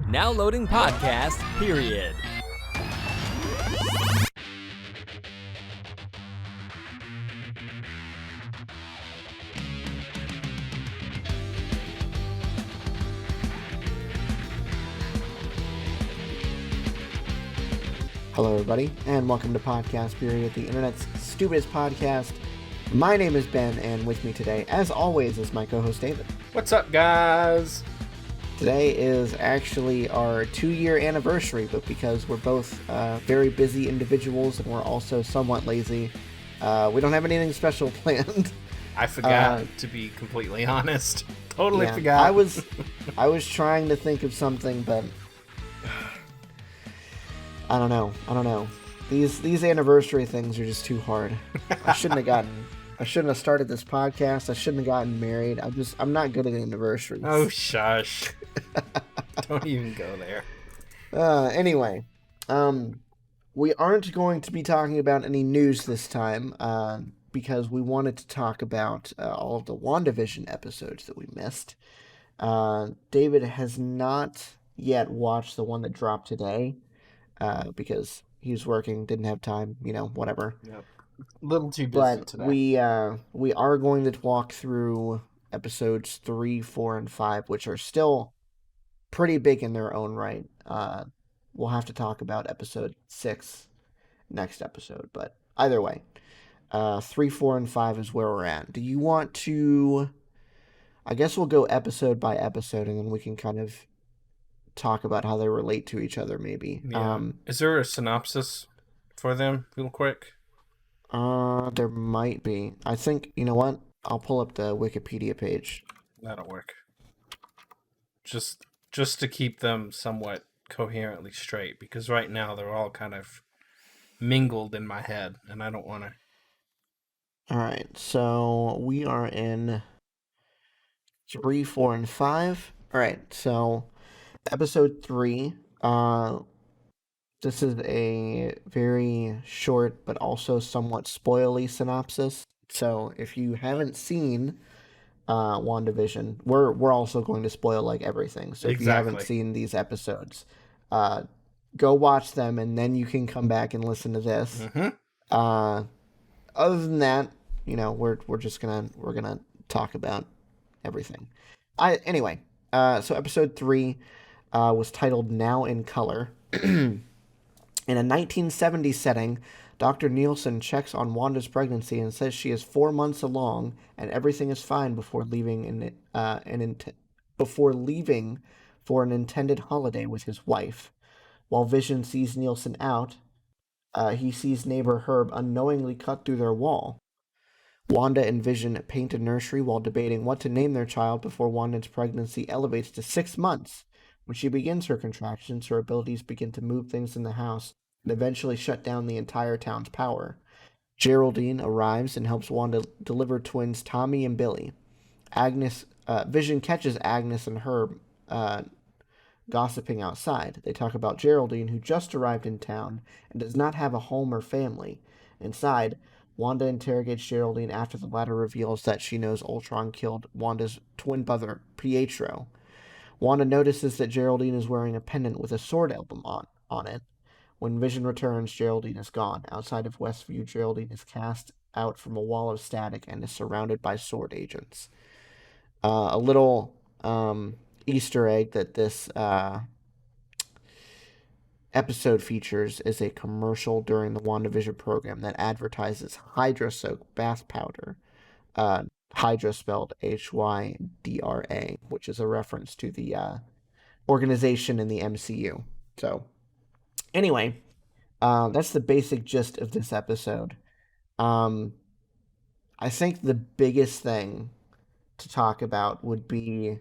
Now loading podcast, period. Hello, everybody, and welcome to Podcast Period, the internet's stupidest podcast. My name is Ben, and with me today, as always, is my co-host David. What's up, guys? Today is actually our 2-year anniversary, but because we're both very busy individuals and we're also somewhat lazy, we don't have anything special planned. I forgot, to be completely honest. Totally forgot. I was trying to think of something, but I don't know. These anniversary things are just too hard. I shouldn't have started this podcast. I shouldn't have gotten married. I'm not good at anniversaries. Oh, shush. Don't even go there. Anyway, we aren't going to be talking about any news this time, because we wanted to talk about all of the WandaVision episodes that we missed. David has not yet watched the one that dropped today. Because he was working, didn't have time, whatever. Yep. A little too busy today. But we are going to walk through episodes 3, 4, and 5, which are still pretty big in their own right. We'll have to talk about episode 6 next episode, but either way, 3, 4, and 5 is where we're at. Do you want to... I guess we'll go episode by episode, and then we can kind of talk about how they relate to each other, maybe. Yeah. Is there a synopsis for them, real quick? There might be. I think, you know what? I'll pull up the Wikipedia page. That'll work. Just to keep them somewhat coherently straight, because right now they're all kind of mingled in my head, and I don't want to. Alright, so we are in 3, 4, and 5. Alright, so episode 3, this is a very short but also somewhat spoily synopsis. So if you haven't seen WandaVision, we're also going to spoil like everything. So if you haven't seen these episodes, go watch them and then you can come back and listen to this. Mm-hmm. Other than that, we're gonna talk about everything. Anyway, so episode 3 was titled Now in Color. In a 1970s setting, Dr. Nielsen checks on Wanda's pregnancy and says she is 4 months along and everything is fine before leaving for an intended holiday with his wife. While Vision sees Nielsen out, he sees neighbor Herb unknowingly cut through their wall. Wanda and Vision paint a nursery while debating what to name their child before Wanda's pregnancy elevates to 6 months. When she begins her contractions, her abilities begin to move things in the house and eventually shut down the entire town's power. Geraldine arrives and helps Wanda deliver twins Tommy and Billy. Vision catches Agnes and Herb gossiping outside. They talk about Geraldine, who just arrived in town and does not have a home or family. Inside, Wanda interrogates Geraldine after the latter reveals that she knows Ultron killed Wanda's twin brother, Pietro. Wanda notices that Geraldine is wearing a pendant with a sword emblem on it. When Vision returns, Geraldine is gone. Outside of Westview, Geraldine is cast out from a wall of static and is surrounded by sword agents. A little Easter egg that this episode features is a commercial during the WandaVision program that advertises Hydra Soak bath powder. Hydra spelled Hydra, which is a reference to the organization in the MCU. So, anyway, that's the basic gist of this episode. I think the biggest thing to talk about would be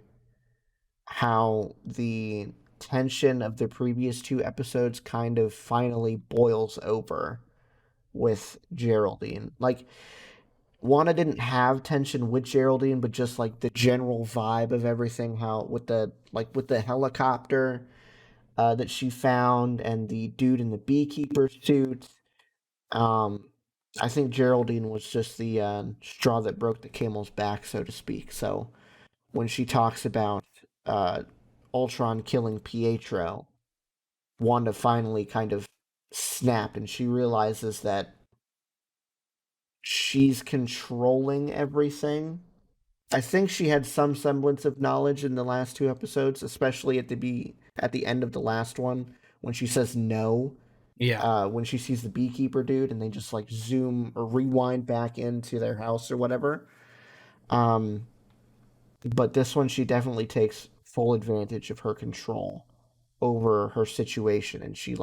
how the tension of the previous 2 episodes kind of finally boils over with Geraldine. Like, Wanda didn't have tension with Geraldine, but just like the general vibe of everything, how with the helicopter that she found and the dude in the beekeeper suit. I think Geraldine was just the straw that broke the camel's back, so to speak. So when she talks about Ultron killing Pietro, Wanda finally kind of snapped and she realizes that she's controlling everything. I think she had some semblance of knowledge in the last two episodes, especially at the end of the last one when she says no. Yeah. When she sees the beekeeper dude and they just like zoom or rewind back into their house or whatever. But this one, she definitely takes full advantage of her control over her situation, and she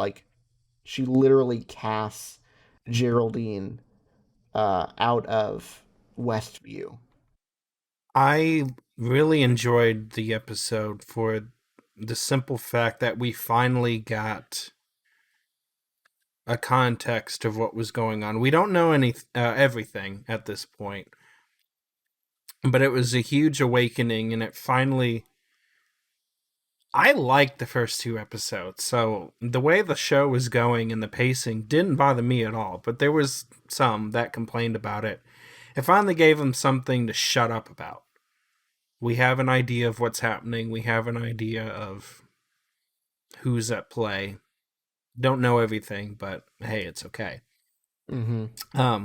literally casts Geraldine out of Westview. I really enjoyed the episode for the simple fact that we finally got a context of what was going on. We don't know everything at this point, but it was a huge awakening, and it finally. I liked the first two episodes, so the way the show was going and the pacing didn't bother me at all, but there was some that complained about it. It finally gave them something to shut up about. We have an idea of what's happening. We have an idea of who's at play. Don't know everything, but hey, it's okay. Mm-hmm.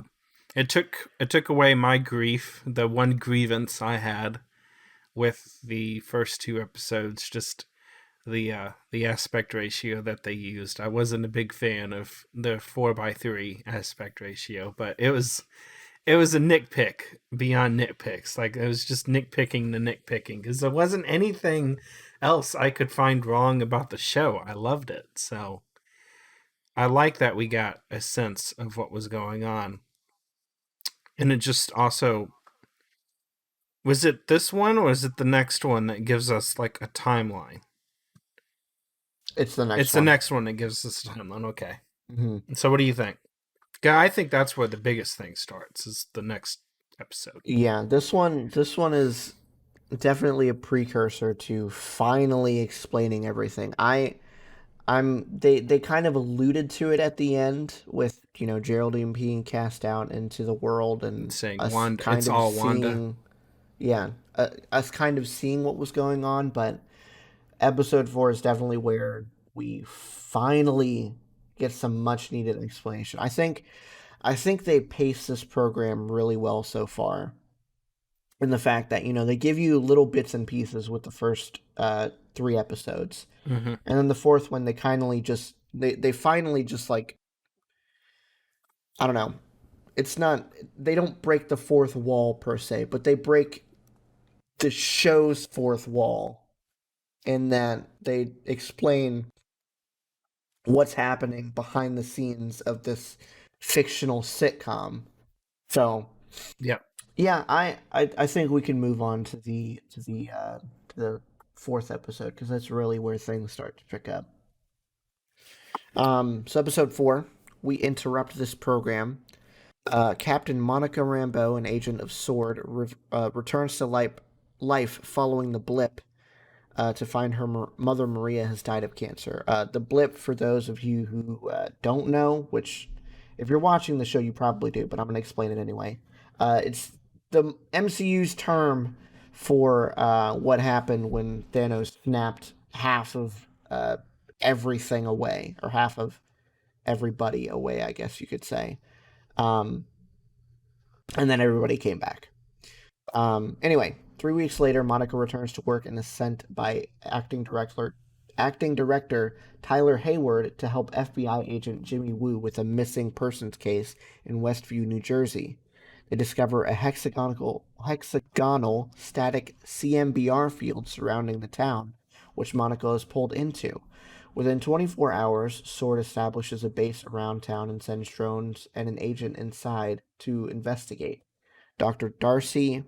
It took away my grief, the one grievance I had with the first two episodes, just the aspect ratio that they used. I wasn't a big fan of the 4:3 aspect ratio, but it was a nitpick beyond nitpicks. Like, it was just nitpicking the nitpicking because there wasn't anything else I could find wrong about the show. I loved it. So I like that we got a sense of what was going on. And it just also, was it this one or is it the next one that gives us like a timeline? It's the next It's one. the next one that gives us a timeline. Okay. Mm-hmm. So what do you think? Yeah, I think that's where the biggest thing starts, is the next episode. Yeah, this one is definitely a precursor to finally explaining everything. They kind of alluded to it at the end with, Geraldine being cast out into the world and Saying us Wanda, kind it's of all seeing, Wanda. yeah, us kind of seeing what was going on. But episode 4 is definitely where we finally get some much needed explanation. I think they pace this program really well so far. In the fact that, they give you little bits and pieces with the first 3 episodes. Mm-hmm. And then the fourth one, they finally just like, I don't know. It's not, they don't break the fourth wall per se, but they break the show's fourth wall in that they explain what's happening behind the scenes of this fictional sitcom. So, Yep. yeah, I think we can move on to the fourth episode because that's really where things start to pick up. So episode 4, we interrupt this program. Captain Monica Rambeau, an agent of SWORD, returns to life following the blip to find her mother Maria has died of cancer. The blip, for those of you who don't know, which if you're watching the show you probably do, but I'm going to explain it anyway. It's the MCU's term for what happened when Thanos snapped half of everything away, or half of everybody away, I guess you could say. And then everybody came back. Anyway, 3 weeks later, Monica returns to work and is sent by acting director Tyler Hayward to help FBI agent Jimmy Woo with a missing persons case in Westview, New Jersey. They discover a hexagonal static CMBR field surrounding the town, which Monica is pulled into. Within 24 hours, SWORD establishes a base around town and sends drones and an agent inside to investigate. Dr. Darcy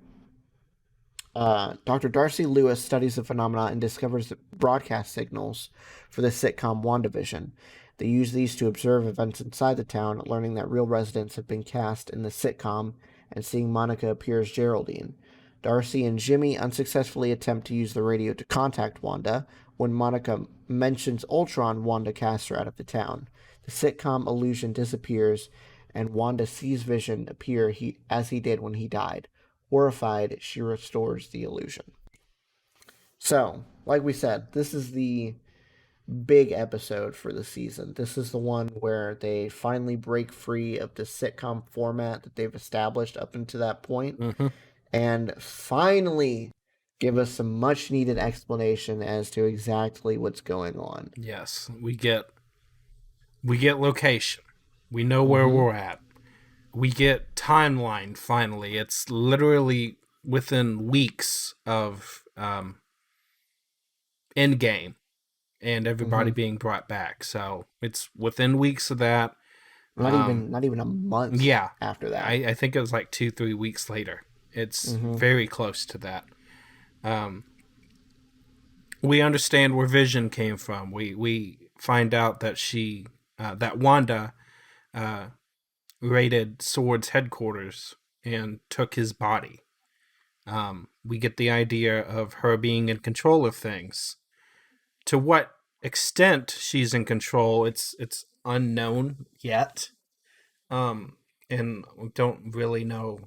Lewis studies the phenomena and discovers the broadcast signals for the sitcom WandaVision. They use these to observe events inside the town, learning that real residents have been cast in the sitcom and seeing Monica appear as Geraldine. Darcy and Jimmy unsuccessfully attempt to use the radio to contact Wanda. When Monica mentions Ultron, Wanda casts her out of the town. The sitcom illusion disappears, and Wanda sees Vision appear as he did when he died. Horrified, she restores the illusion. So, like we said, this is the big episode for the season. This is the one where they finally break free of the sitcom format that they've established up until that point, Mm-hmm. and finally give us some much needed explanation as to exactly what's going on. Yes, we get location. We know where Mm-hmm. we're at. We get timeline finally. It's literally within weeks of Endgame and everybody Mm-hmm. being brought back. So it's within weeks of that. Not even a month Yeah, after that. I think it was like 2-3 weeks later. It's Mm-hmm. very close to that. We understand where Vision came from. We find out that that Wanda raided Sword's headquarters and took his body. We get the idea of her being in control of things. To what extent she's in control, it's unknown yet. And we don't really know.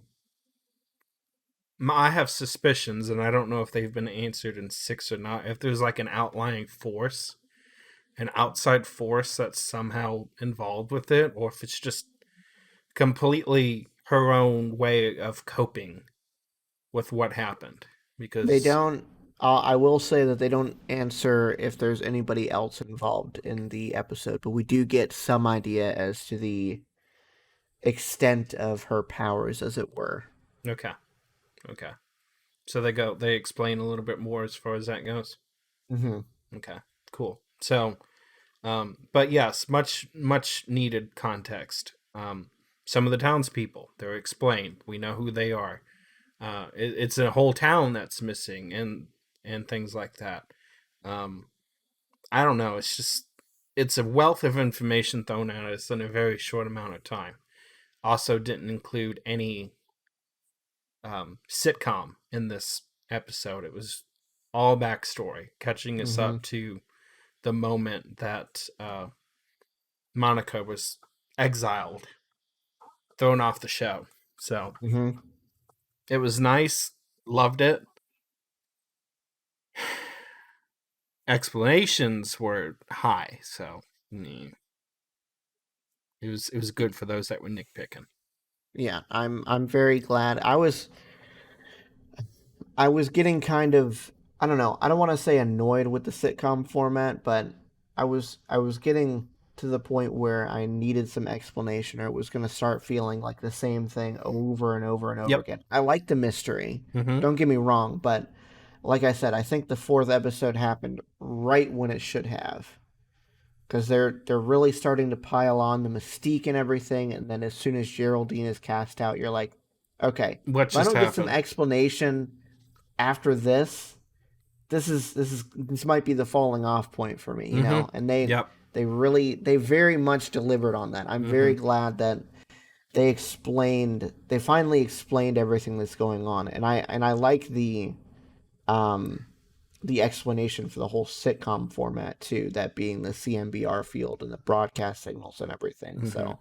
I have suspicions, and I don't know if they've been answered in 6 or not. If there's like an outlying force, an outside force that's somehow involved with it, or if it's just completely her own way of coping with what happened. They Because, don't. I will say that they don't answer if there's anybody else involved in the episode, but we do get some idea as to the extent of her powers, as it were. okay, okay. So they explain a little bit more as far as that goes. Mm-hmm. Okay, cool. So, but yes, much needed context. Some of the townspeople, they're explained. We know who they are. It's a whole town that's missing, and things like that. I don't know. It's a wealth of information thrown at us in a very short amount of time. Also, didn't include any sitcom in this episode. It was all backstory, catching us Mm-hmm. up to the moment that Monica was exiled, thrown off the show. So Mm-hmm. it was nice, loved it. Explanations were high, so it was good for those that were nitpicking. Yeah, I'm very glad. I was getting kind of, I don't know, I don't want to say annoyed with the sitcom format, but I was getting to the point where I needed some explanation, or it was going to start feeling like the same thing over and over and over Yep. again. I like the mystery. Mm-hmm. Don't get me wrong, but like I said, I think the fourth episode happened right when it should have. Because they're really starting to pile on the mystique and everything, and then as soon as Geraldine is cast out, you're like, okay, What if I just don't get some happened? explanation after this might be the falling off point for me, you know. Mm-hmm. And Yep. they very much delivered on that. I'm very Mm-hmm. glad that they finally explained everything that's going on, and I like um the explanation for the whole sitcom format too, that being the CMBR field and the broadcast signals and everything. Mm-hmm. So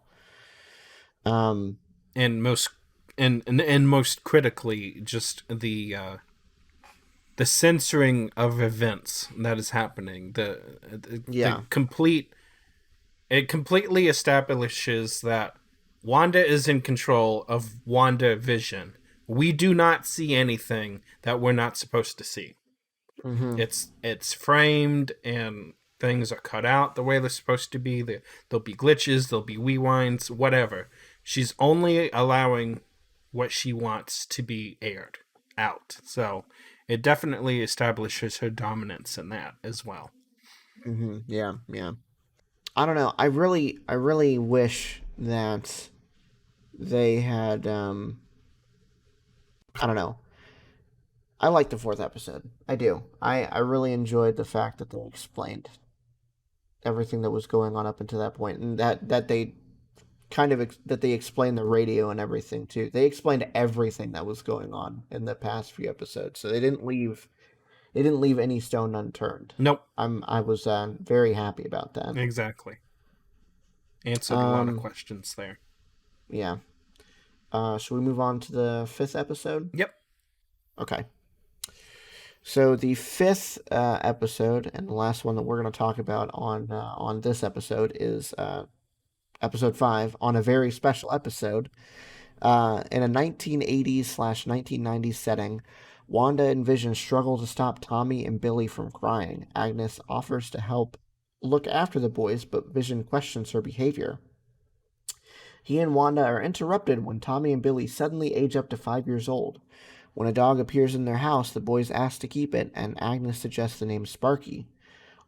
um And most critically, just the censoring of events that is happening. yeah. The complete it completely establishes that Wanda is in control of WandaVision. We do not see anything that we're not supposed to see. Mhm. It's framed and things are cut out the way they're supposed to be. There'll be glitches, there'll be rewinds, whatever. She's only allowing what she wants to be aired out. So it definitely establishes her dominance in that as well. Mhm. Yeah, yeah. I don't know. I really wish that they had I don't know. I like the fourth episode. I do. I really enjoyed the fact that they explained everything that was going on up until that point, and that they that they explained the radio and everything too. They explained everything that was going on in the past few episodes, so they didn't leave any stone unturned. Nope, I was very happy about that. exactly. Answered a lot of Um, questions there. yeah. Should we move on to the fifth episode? Yep. Okay. So the fifth episode and the last one that we're going to talk about on this episode is episode 5, on a very special episode. In a 1980s/1990s setting, Wanda and Vision struggle to stop Tommy and Billy from crying. Agnes offers to help look after the boys, but Vision questions her behavior. He and Wanda are interrupted when Tommy and Billy suddenly age up to 5 years old. When a dog appears in their house, the boys ask to keep it, and Agnes suggests the name Sparky.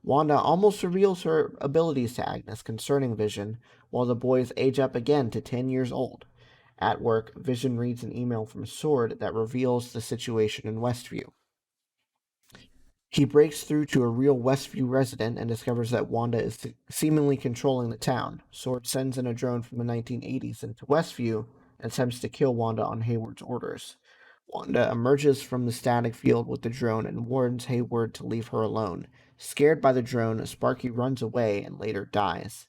Wanda almost reveals her abilities to Agnes concerning Vision, while the boys age up again to 10 years old. At work, Vision reads an email from Sword that reveals the situation in Westview. He breaks through to a real Westview resident and discovers that Wanda is seemingly controlling the town. Sword sends in a drone from the 1980s into Westview and attempts to kill Wanda on Hayward's orders. Wanda emerges from the static field with the drone and warns Hayward to leave her alone. Scared by the drone, Sparky runs away and later dies.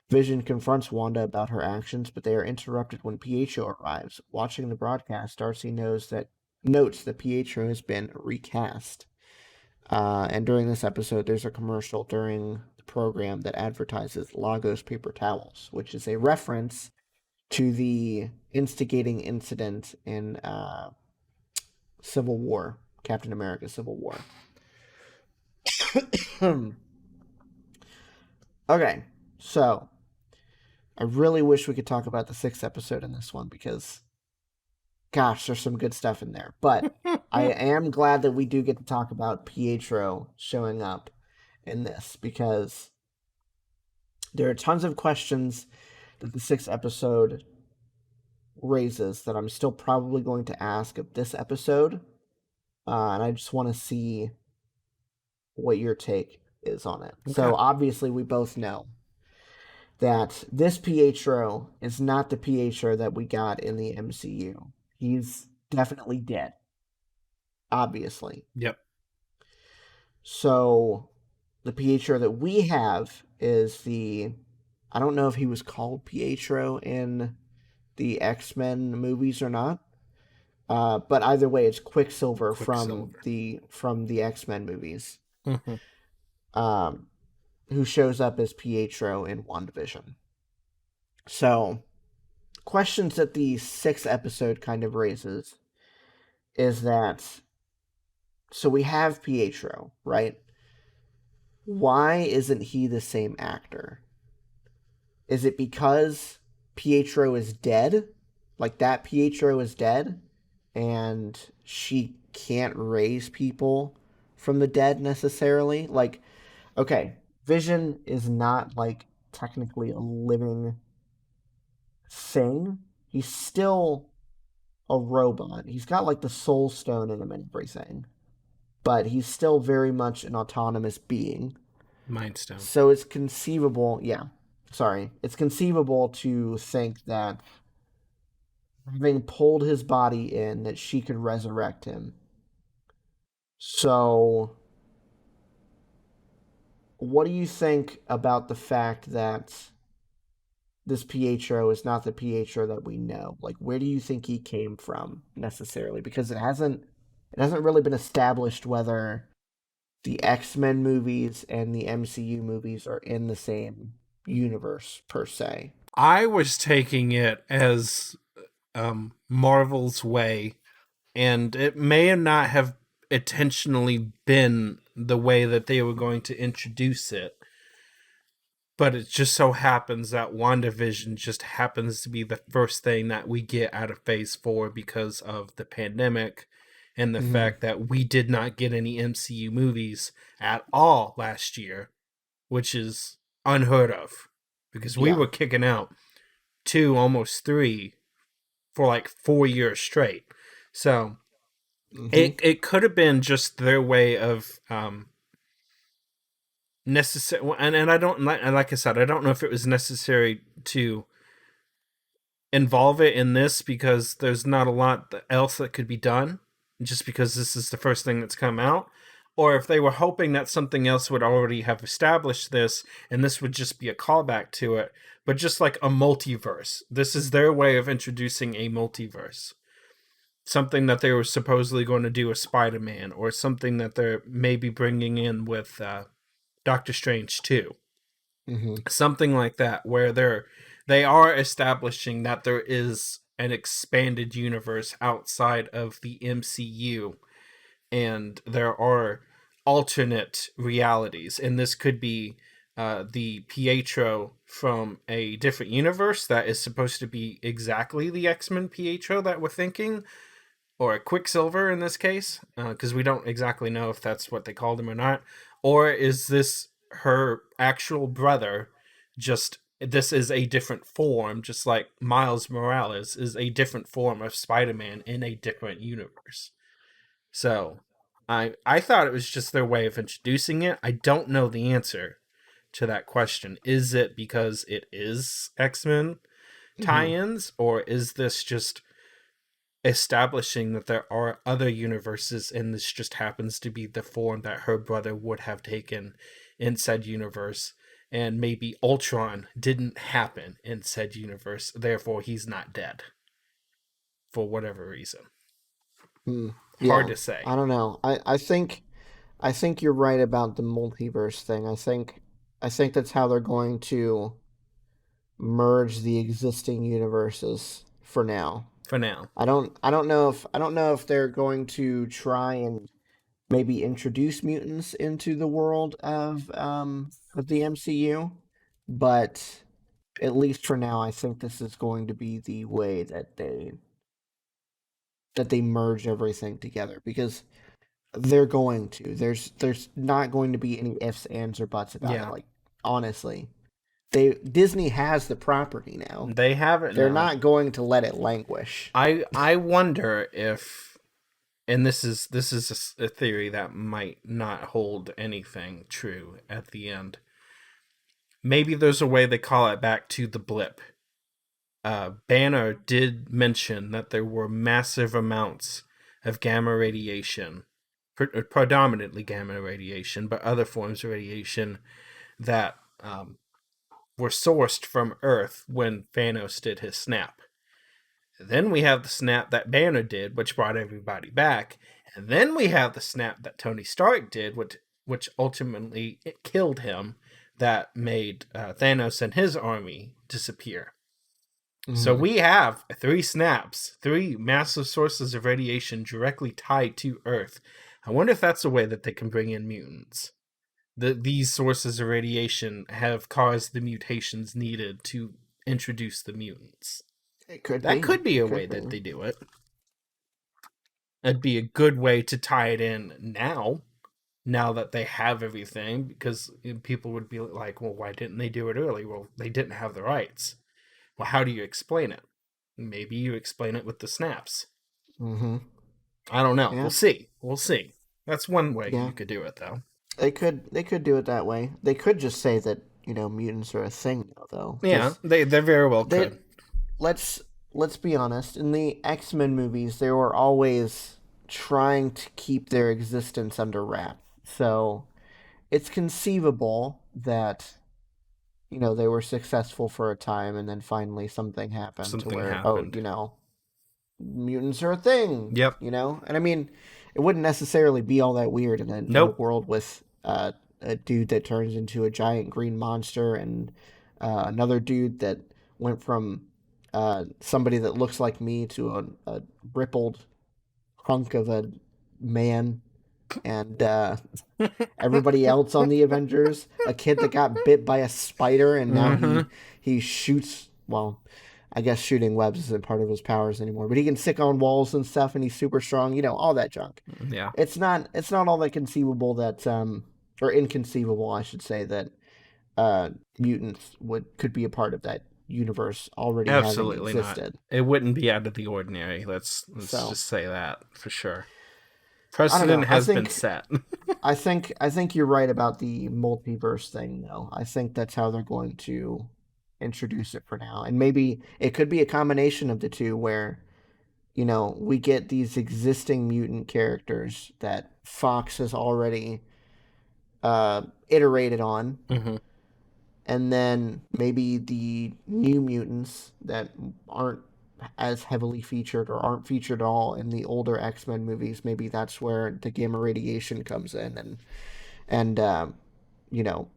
Vision confronts Wanda about her actions, but they are interrupted when Pietro arrives. Watching the broadcast, Darcy notes that Pietro has been recast. And during this episode, there's a commercial during the program that advertises Lagos paper towels, which is a reference to the instigating incident in Civil War, Captain America Civil War. Okay, so I really wish we could talk about the 6th episode in this one because, gosh, there's some good stuff in there. But I am glad that we do get to talk about Pietro showing up in this because there are tons of questions that the 6th episode raises that I'm still probably going to ask of this episode. And I just want to see what your take is on it. Okay. So obviously we both know that this Pietro is not the Pietro that we got in the MCU. He's definitely dead. Obviously. Yep. So the Pietro that we have is I don't know if he was called Pietro in the X-Men movies or not. But either way, it's Quicksilver. from the X-Men movies. Mm-hmm. Who shows up as Pietro in WandaVision. So, questions that the 6th episode kind of raises is that, so we have Pietro, right? Why isn't he the same actor? Is it because Pietro is dead? Like that Pietro is dead? And she can't raise people from the dead necessarily? Like, okay, Vision is not, like, technically a living thing. He's still a robot. He's got, like, the soul stone in him and everything. But he's still very much an autonomous being. Mind stone. So it's conceivable, it's conceivable to think that having pulled his body in, that she could resurrect him. So what do you think about the fact that this Pietro is not the Pietro that we know? Like, where do you think he came from necessarily? Because it hasn't really been established whether the X-Men movies and the MCU movies are in the same universe per se. I was taking it as Marvel's way, and it may not have intentionally been the way that they were going to introduce it, but it just so happens that WandaVision just happens to be the first thing that we get out of Phase 4 because of the pandemic and the fact that we did not get any MCU movies at all last year, which is unheard of because we were kicking out 2, almost 3 for like 4 years straight. So it could have been just their way of necessary, and I don't, like I said, I don't know if it was necessary to involve it in this because there's not a lot else that could be done just because this is the first thing that's come out, or if they were hoping that something else would already have established this and this would just be a callback to it, but just like a multiverse. This is their way of introducing a multiverse. something that they were supposedly going to do with Spider-Man, or something that they're maybe bringing in with Doctor Strange too. Mm-hmm. Something like that, where they are establishing that there is an expanded universe outside of the MCU, and there are alternate realities, and this could be the Pietro from a different universe that is supposed to be exactly the X-Men Pietro that we're thinking, or a Quicksilver in this case, because we don't exactly know if that's what they called him or not. Or is this her actual brother? Just this is a different form, just like Miles Morales is a different form of Spider-Man in a different universe. So I thought it was just their way of introducing it. I don't know the answer to that question. Is it because it is X-Men tie-ins, or is this just establishing that there are other universes and this just happens to be the form that her brother would have taken in said universe, and maybe Ultron didn't happen in said universe, therefore he's not dead for whatever reason. Hard Yeah, to say. I don't know. I think you're right about the multiverse thing. I think that's how they're going to merge the existing universes for now. For now. I don't know if they're going to try and maybe introduce mutants into the world of the MCU, but at least for now, I think this is going to be the way that they merge everything together, because they're going to. There's not going to be any ifs, ands, or buts about it. Yeah. Like, honestly, Disney has the property now. They have it They're now. not going to let it languish. I wonder if, and this is a theory that might not hold anything true at the end. Maybe there's a way they call it back to the blip. Banner did mention that there were massive amounts of gamma radiation, predominantly gamma radiation, but other forms of radiation that were sourced from Earth when Thanos did his snap. Then we have the snap that Banner did, which brought everybody back. And then we have the snap that Tony Stark did, which ultimately it killed him, that made Thanos and his army disappear. So we have 3 snaps, 3 massive sources of radiation directly tied to Earth. I wonder if that's a way that they can bring in mutants. These sources of radiation have caused the mutations needed to introduce the mutants. That could be a way that they do it. That'd be a good way to tie it in now that they have everything, because people would be like, well, why didn't they do it early? Well, they didn't have the rights. Well, how do you explain it? Maybe you explain it with the snaps. Mm-hmm. I don't know. Yeah. We'll see. That's one way you could do it, though. They could do it that way. They could just say that, mutants are a thing now, though. Yeah, they very well could. Let's be honest. In the X-Men movies, they were always trying to keep their existence under wraps. So it's conceivable that they were successful for a time, and then finally something happened to where mutants are a thing. Yep. And I mean, it wouldn't necessarily be all that weird in a world with a dude that turns into a giant green monster, and another dude that went from somebody that looks like me to a rippled hunk of a man, and everybody else on the Avengers, a kid that got bit by a spider, and now he shoots. Well, I guess shooting webs isn't part of his powers anymore, but he can stick on walls and stuff, and he's super strong. All that junk. Yeah, it's not all that conceivable that or inconceivable, I should say, that mutants could be a part of that universe already. Absolutely having existed. Not. It wouldn't be out of the ordinary. Let's just say that for sure. Precedent has been set. I think you're right about the multiverse thing, though. I think that's how they're going to introduce it for now, and maybe it could be a combination of the two, where we get these existing mutant characters that Fox has already iterated on, and then maybe the new mutants that aren't as heavily featured or aren't featured at all in the older X-Men movies, maybe that's where the gamma radiation comes in and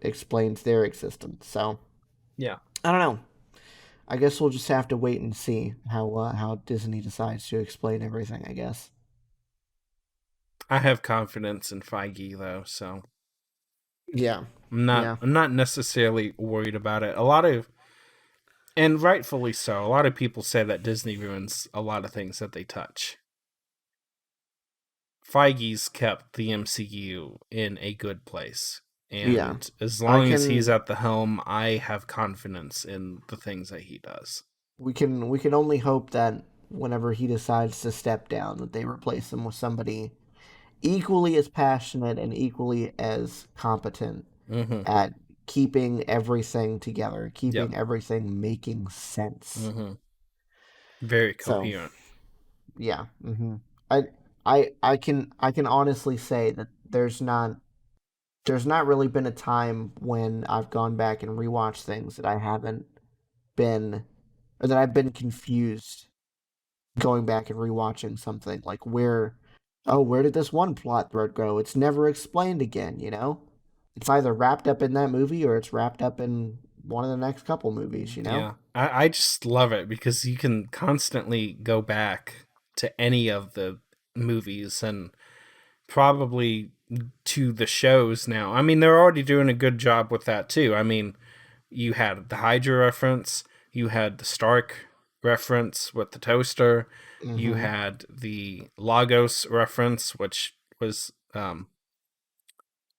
explains their existence. So Yeah. I don't know. I guess we'll just have to wait and see how Disney decides to explain everything, I guess. I have confidence in Feige though, so Yeah. Yeah. I'm not necessarily worried about it. And rightfully so, a lot of people say that Disney ruins a lot of things that they touch. Feige's kept the MCU in a good place. Yeah. And as long as he's at the helm, I have confidence in the things that he does. We can only hope that whenever he decides to step down, that they replace him with somebody equally as passionate and equally as competent Mm-hmm. at keeping everything together, keeping Yep. everything making sense. Mm-hmm. Very So, coherent. yeah. I can honestly say that there's not really been a time when I've gone back and rewatched things that I haven't been or that I've been confused going back and rewatching something like where did this one plot thread go? It's never explained again, you know? It's either wrapped up in that movie or it's wrapped up in one of the next couple movies, you know? Yeah. I just love it because you can constantly go back to any of the movies and probably to the shows now. I mean, they're already doing a good job with that too. I mean, you had the Hydra reference, you had the Stark reference with the toaster, you Mm-hmm. had the Lagos reference, which was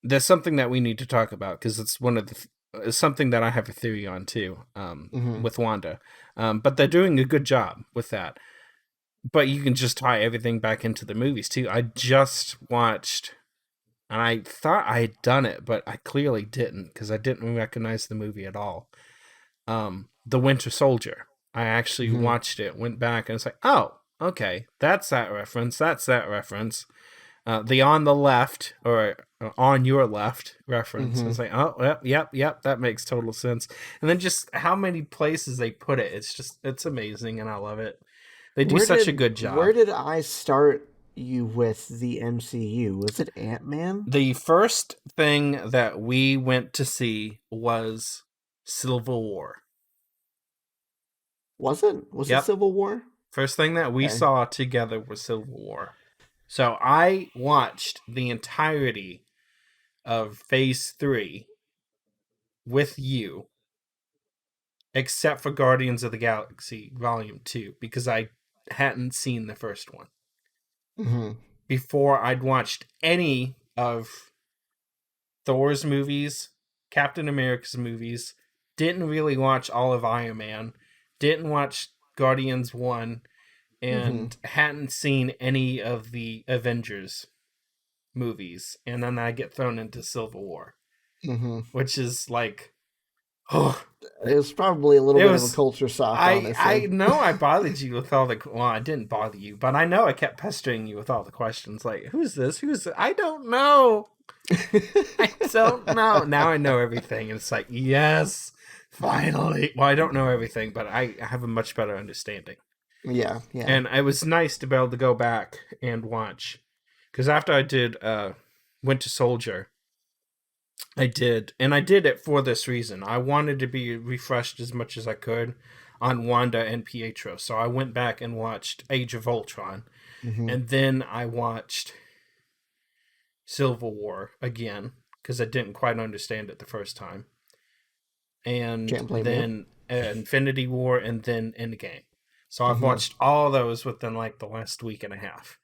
there's something that we need to talk about because it's one of the it's something that I have a theory on too, Mm-hmm. with Wanda. But they're doing a good job with that. But you can just tie everything back into the movies too. I just watched, and I thought I had done it, but I clearly didn't because I didn't recognize the movie at all. The Winter Soldier. I actually Mm-hmm. watched it, went back, and it's like, oh, okay, that's that reference. That's that reference. The on the left or on your left reference. Mm-hmm. It's like, oh, yep, that makes total sense. And then just how many places they put it, it's amazing, and I love it. They do such a good Where job. did I start you with the MCU? Was it Ant-Man? The first thing that we went to see was Civil War. Was it? Was it Yep. Civil War? First thing that we Okay. saw together was Civil War. So I watched the entirety of Phase 3 with you, except for Guardians of the Galaxy Volume 2, because I hadn't seen the first one. Mm-hmm. Before I'd watched any of Thor's movies, Captain America's movies, didn't really watch all of Iron Man, didn't watch Guardians 1, Mm-hmm. and hadn't seen any of the Avengers movies. And then I get thrown into Civil War, Mm-hmm. which is like, oh, It was probably a little it bit of a was. culture shock, I honestly. know I bothered you with all the. Well, I didn't bother you, but I know I kept pestering you with all the questions. Like, who's this? Who's this? I don't know. I don't know. Now I know everything, and it's like, yes, finally. Well, I don't know everything, but I have a much better understanding. Yeah. And it was nice to be able to go back and watch, because after I did Winter Soldier, I did it for this reason. I wanted to be refreshed as much as I could on Wanda and Pietro, so I went back and watched Age of Ultron, Mm-hmm. and then I watched Civil War again because I didn't quite understand it the first time, and Can't blame you. then Infinity War, and then Endgame. So I've Mm-hmm. watched all those within like the last week and a half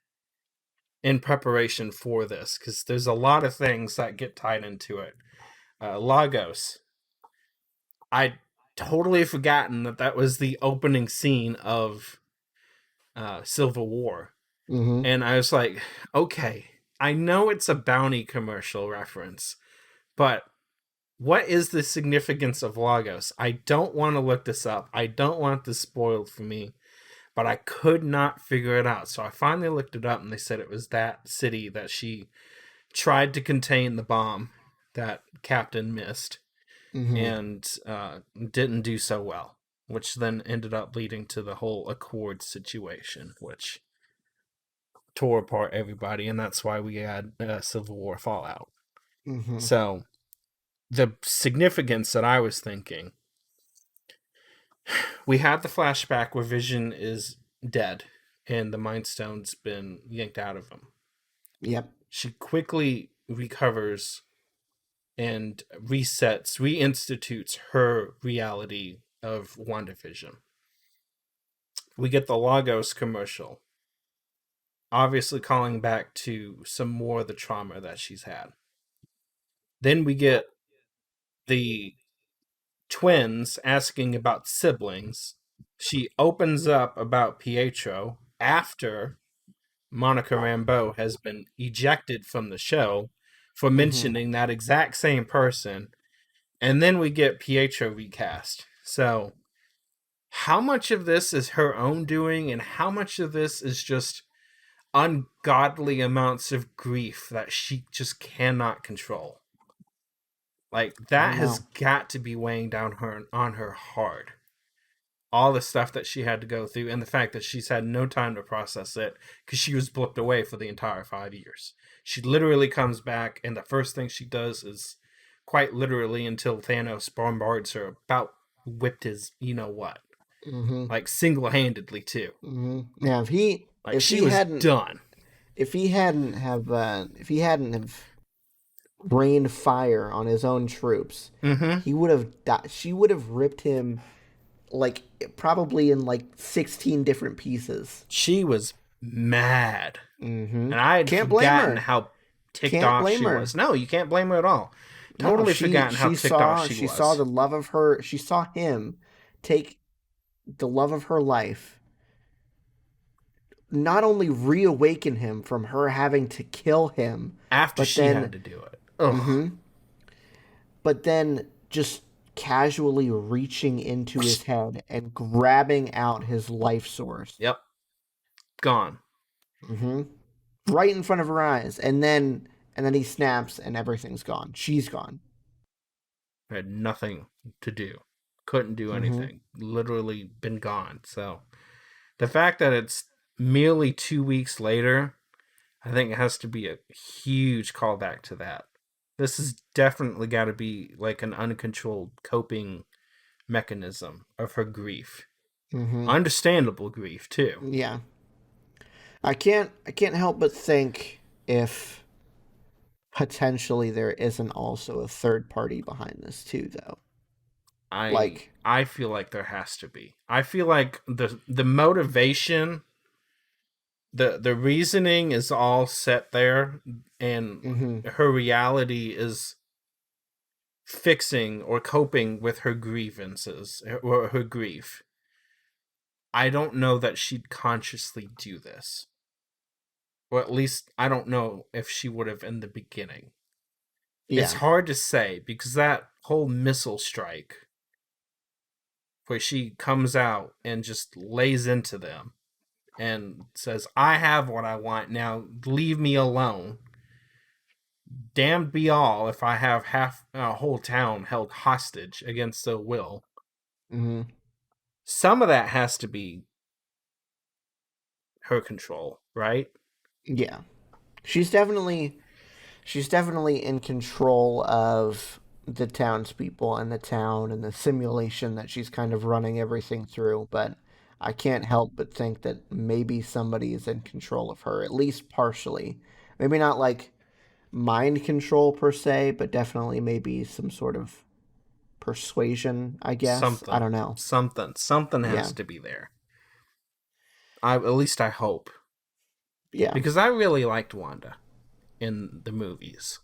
in preparation for this because there's a lot of things that get tied into it. Lagos. I'd totally forgotten that was the opening scene of Civil War. Mm-hmm. And I was like, okay, I know it's a bounty commercial reference, but what is the significance of Lagos? I don't want to look this up. I don't want this spoiled for me, but I could not figure it out. So I finally looked it up, and they said it was that city that she tried to contain the bomb that Captain missed Mm-hmm. and didn't do so well. which then ended up leading to the whole Accord situation, which tore apart everybody, and that's why we had Civil War fallout. Mm-hmm. So the significance that I was thinking, we had the flashback where Vision is dead and the Mind Stone's been yanked out of him. Yep. She quickly recovers and reinstitutes her reality of WandaVision. We get the Lagos commercial, obviously calling back to some more of the trauma that she's had. Then we get the twins asking about siblings. She opens up about Pietro after Monica Rambeau has been ejected from the show for mentioning that exact same person. And then we get Pietro recast. So, how much of this is her own doing, and how much of this is just ungodly amounts of grief that she just cannot control? Like, that has got to be weighing down on her hard. All the stuff that she had to go through, and the fact that she's had no time to process it because she was booked away for the entire 5 years. She literally comes back, and the first thing she does is, quite literally, until Thanos bombards her, about whipped his you-know-what. Mm-hmm. Like, single-handedly, too. Mm-hmm. Now, if she he was hadn't done. If he hadn't have rained fire on his own troops, he would have died. She would have ripped him, like, probably in like 16 different pieces. She was mad. Mm-hmm. And I had forgotten how ticked off she was. No, you can't blame her at all. Totally forgotten how ticked off she was. She saw the love of her. She saw him take the love of her life, not only reawaken him from her having to kill him after she had to do it. Mm-hmm. But then just casually reaching into his head and grabbing out his life source. Yep. Gone. Mm-hmm. Right in front of her eyes. And then he snaps and everything's gone. She's gone. Had nothing to do. Couldn't do anything. Literally been gone. So the fact that it's merely 2 weeks later, I think it has to be a huge callback to that. This has definitely got to be like an uncontrolled coping mechanism of her grief. Understandable grief too. Yeah. I can't help but think if potentially there isn't also a third party behind this too, though. I feel like there has to be. I feel like the motivation, the reasoning is all set there, and her reality is fixing or coping with her grievances or her grief. I don't know that she'd consciously do this. Or at least I don't know if she would have in the beginning. Yeah. It's hard to say because that whole missile strike where she comes out and just lays into them and says, I have what I want now, leave me alone. Damned be all if I have half a whole town held hostage against their will. Some of that has to be her control, right? Yeah. She's definitely in control of the townspeople and the town and the simulation that she's kind of running everything through, but I can't help but think that maybe somebody is in control of her, at least partially. Maybe not like mind control per se, but definitely maybe some sort of persuasion, I guess. Something. I don't know. Something has to be there. At least I hope. Yeah. Because I really liked Wanda in the movies.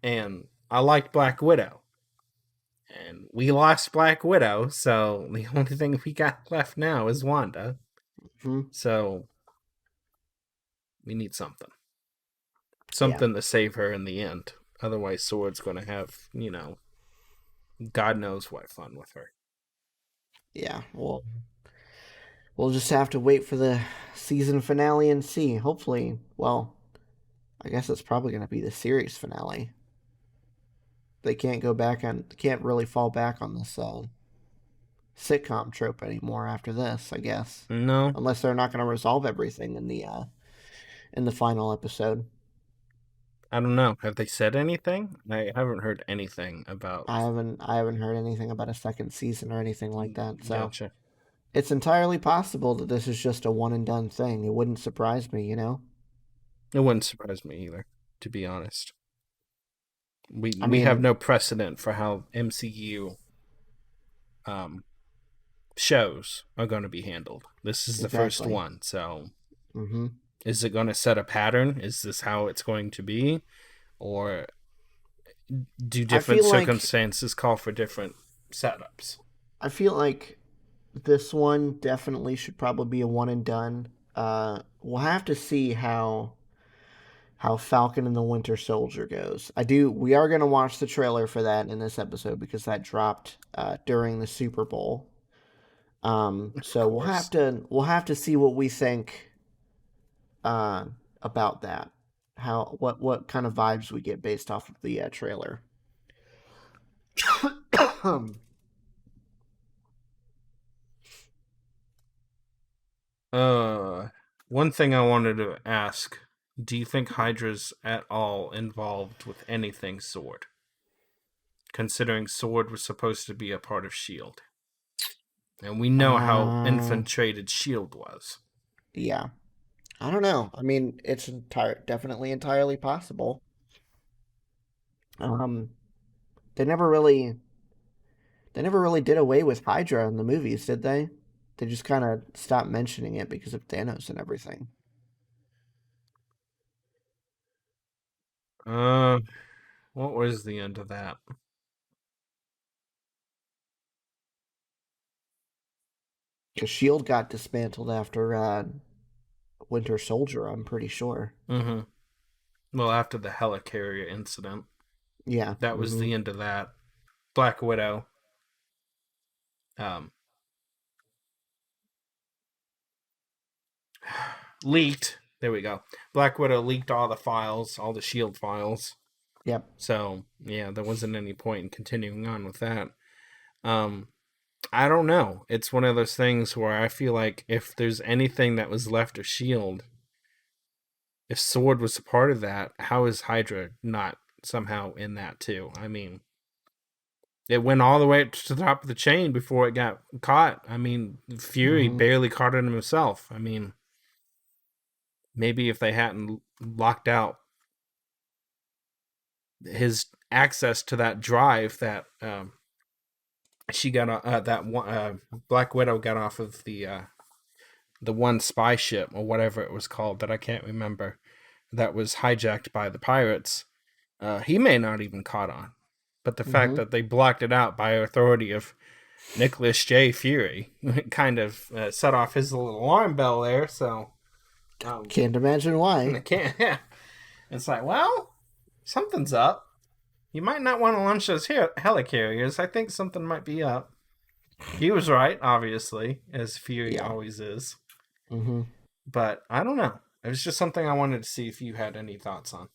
And I liked Black Widow. And we lost Black Widow, so the only thing we got left now is Wanda. So we need something. Something to save her in the end. Otherwise, Sword's going to have, God knows what fun with her. Yeah, well, we'll just have to wait for the season finale and see. Hopefully, well, I guess it's probably going to be the series finale. They can't really fall back on this sitcom trope anymore after this, I guess. No, Unless they're not going to resolve everything in the final episode. I don't know. Have they said anything? I haven't heard anything about. I haven't heard anything about a second season or anything like that. So Gotcha. it's entirely possible that this is just a one and done thing. It wouldn't surprise me, you know? It wouldn't surprise me either, to be honest. We mean, have no precedent for how MCU shows are going to be handled. This is the first Exactly. one, so Mm-hmm. is it going to set a pattern? Is this how it's going to be? Or do different circumstances call for different setups? I feel like this one definitely should probably be a one and done. We'll have to see how Falcon and the Winter Soldier goes. We are going to watch the trailer for that in this episode because that dropped during the Super Bowl. So we'll have to see what we think about that. What kind of vibes we get based off of the trailer. One thing I wanted to ask, do you think Hydra's at all involved with anything Sword? Considering Sword was supposed to be a part of S.H.I.E.L.D. And we know how infiltrated S.H.I.E.L.D. was. Yeah. I don't know. I mean, it's definitely entirely possible. They never really did away with Hydra in the movies, did they? They just kind of stopped mentioning it because of Thanos and everything. What was the end of that? Because S.H.I.E.L.D. got dismantled after Winter Soldier, I'm pretty sure. Mm-hmm. Well, after the helicarrier incident. Yeah. That was the end of that. Black Widow. Leaked. There we go. Black Widow leaked all the files, all the S.H.I.E.L.D. files. Yep. So, yeah, there wasn't any point in continuing on with that. I don't know. It's one of those things where I feel like if there's anything that was left of S.H.I.E.L.D., if Sword was a part of that, how is Hydra not somehow in that too? I mean, it went all the way up to the top of the chain before it got caught. I mean, Fury barely caught it himself. I mean, maybe if they hadn't locked out his access to that drive that she got that one Black Widow got off of the one spy ship or whatever it was called that I can't remember, that was hijacked by the pirates, he may not even caught on. But the fact that they blocked it out by authority of Nicholas J. Fury kind of set off his little alarm bell there. So can't imagine why. I can't. Yeah, it's like, well, something's up. You might not want to launch those helicarriers. I think something might be up. He was right, obviously, as Fury always is. Mm-hmm. But I don't know. It was just something I wanted to see if you had any thoughts on.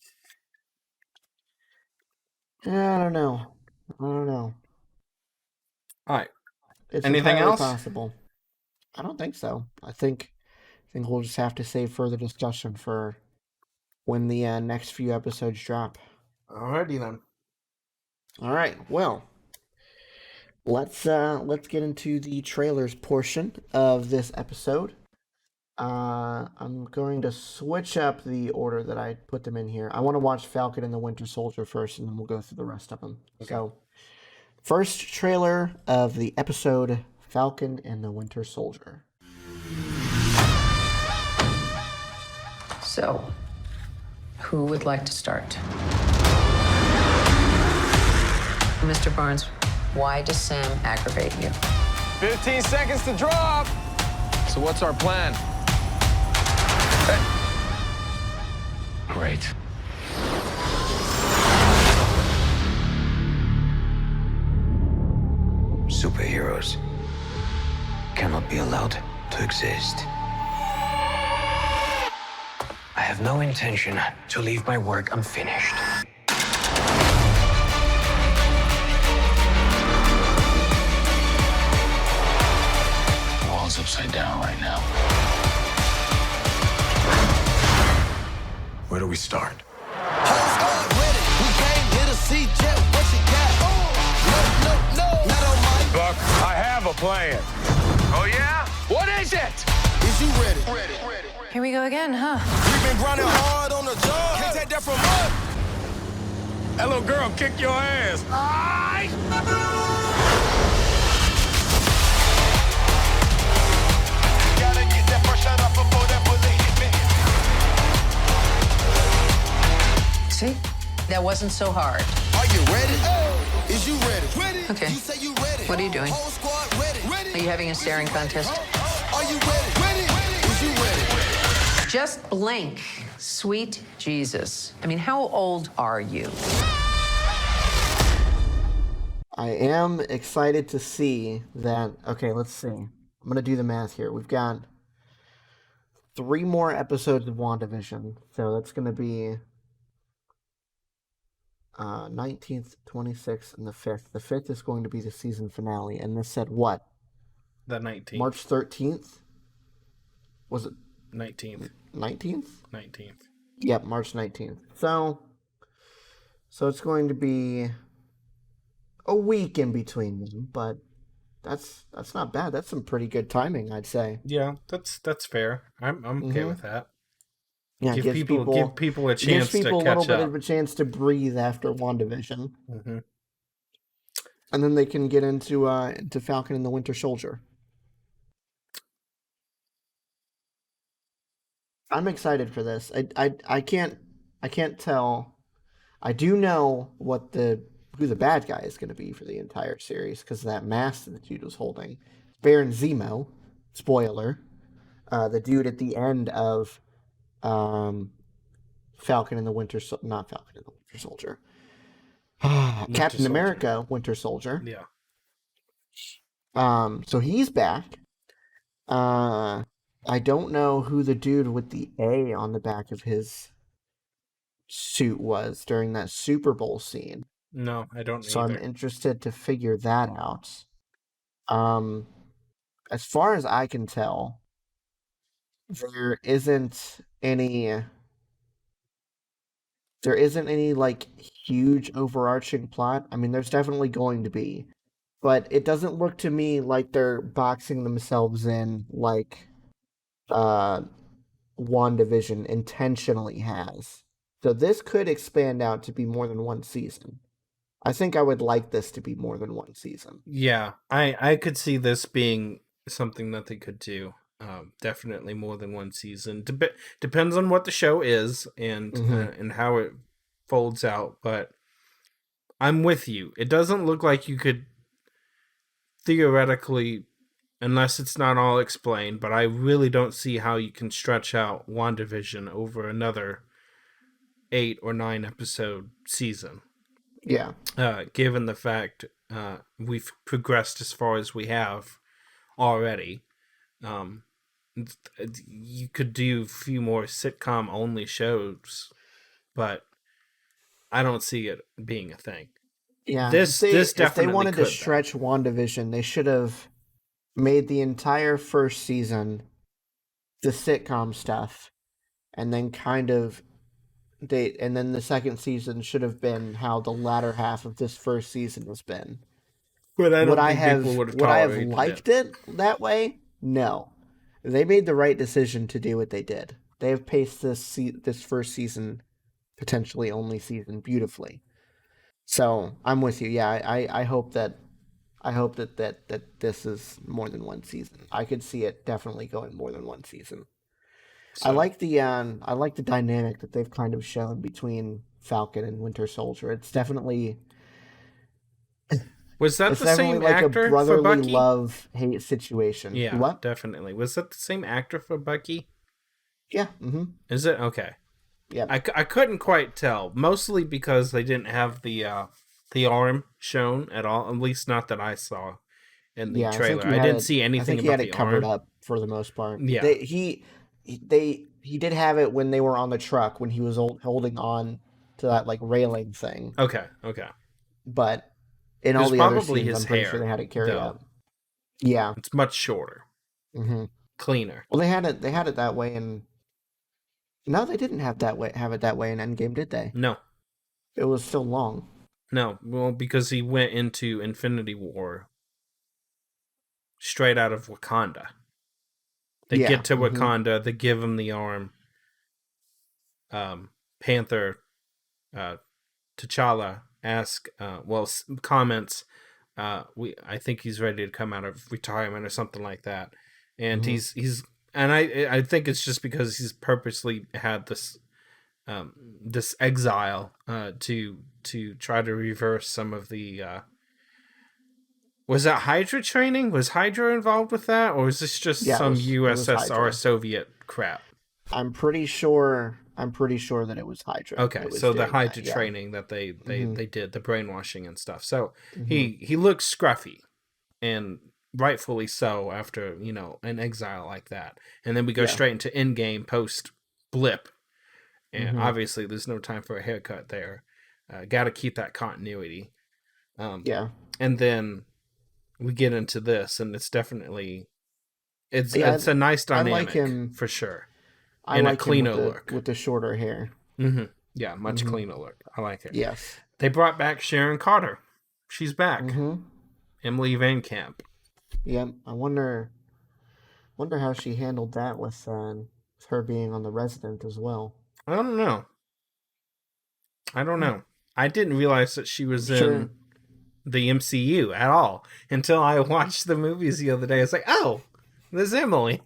I don't know. All right. It's anything else? Possible. I don't think so. I think we'll just have to save further discussion for when the next few episodes drop. Alrighty then. All right. Well, let's get into the trailers portion of this episode. I'm going to switch up the order that I put them in here. I want to watch Falcon and the Winter Soldier first, and then we'll go through the rest of them. Okay. So, first trailer of the episode, Falcon and the Winter Soldier. So, who would like to start? Mr. Barnes, why does Sam aggravate you? 15 seconds to drop. So what's our plan? Great. Superheroes cannot be allowed to exist. I have no intention to leave my work unfinished. we start. Buck, I have a plan. Oh, yeah? What is it? Is you ready? Here we go again, huh? We've been grinding hard on the job. Can't take that from us. That little girl kicked your ass. Gotta get that first shot off before that bullet hit me. See? That wasn't so hard. Are you ready? Is you ready? Okay. You say you ready. What are you doing? Whole squad ready. Are you having a staring contest? Are you ready? Is you ready? Just blink. Sweet Jesus. I mean, how old are you? I am excited to see that. Okay, let's see. I'm going to do the math here. We've got 3 more episodes of WandaVision. So that's going to be 19th, 26th, and the 5th. The 5th is going to be the season finale. And this said what? The 19th. March 13th? Was it 19th. 19th? 19th. Yep, March 19th. So it's going to be a week in between them, but that's not bad. That's some pretty good timing, I'd say. Yeah, that's fair. I'm okay with that. Yeah, give people a chance to catch up. Gives people a little bit of a chance to breathe after WandaVision. Mm-hmm. And then they can get into Falcon and the Winter Soldier. I'm excited for this. I can't tell. I do know who the bad guy is going to be for the entire series because of that mask that the dude was holding. Baron Zemo, spoiler, the dude at the end of Falcon and the Winter not Falcon and the Winter Soldier. Captain America, Winter Soldier. Yeah. So he's back. I don't know who the dude with the A on the back of his suit was during that Super Bowl scene. No, I don't So either. I'm interested to figure that out. As far as I can tell, there isn't any like huge overarching plot. I mean, there's definitely going to be, but it doesn't look to me like they're boxing themselves in like WandaVision intentionally has. So this could expand out to be more than one season. I think I would like this to be more than one season. Yeah, I could see this being something that they could do. Definitely more than one season. Depends on what the show is and and how it folds out. But I'm with you. It doesn't look like you could theoretically, unless it's not all explained, but I really don't see how you can stretch out WandaVision over another 8 or 9 episode season. Yeah. Given the fact we've progressed as far as we have already. You could do a few more sitcom only shows, but I don't see it being a thing. Yeah, this definitely if they wanted to could, stretch WandaVision, they should have made the entire first season the sitcom stuff, and then and then the second season should have been how the latter half of this first season has been. But I don't would think people would have I have liked it that way? No. They made the right decision to do what they did. They have paced this first season, potentially only season, beautifully. So I'm with you. Yeah, I hope that this is more than one season. I could see it definitely going more than one season. So, I like the dynamic that they've kind of shown between Falcon and Winter Soldier. It's definitely was that the same like actor a brotherly for Bucky? Love-hate situation. Yeah, what? Definitely. Was that the same actor for Bucky? Yeah. Mm-hmm. Is it? Okay. Yeah. I couldn't quite tell, mostly because they didn't have the arm shown at all. At least not that I saw in the trailer. I didn't see anything about the arm. I think he had it covered up for the most part. Yeah. He did have it when they were on the truck when he was holding on to that like railing thing. Okay. But in all the other scenes, I'm pretty sure they had it carried up. Yeah, it's much shorter, cleaner. Well, they had it that way in No, they didn't have it that way in Endgame, did they? No. It was still long. No, well, because he went into Infinity War straight out of Wakanda. They get to Wakanda, they give him the arm. Panther, T'Challa comments, I think he's ready to come out of retirement or something like that. And I think it's just because he's purposely had this exile to try to reverse some of the was that Hydra training? Was Hydra involved with that, or is this just some USSR Soviet crap? I'm pretty sure that it was Hydra. Okay, so the Hydra training that they did, the brainwashing and stuff. So he looks scruffy, and rightfully so after, an exile like that. And then we go straight into Endgame post blip. And obviously there's no time for a haircut there. Got to keep that continuity. And then we get into this, and it's definitely it's a nice dynamic, I like him, for sure. I like a cleaner look with the shorter hair. Yeah, much cleaner look. I like it. Yes. They brought back Sharon Carter. She's back. Emily Van Camp. Yeah, I wonder how she handled that with her being on The Resident as well. I don't know. I didn't realize that she was in the MCU at all until I watched the movies the other day. It's like, oh, there's Emily.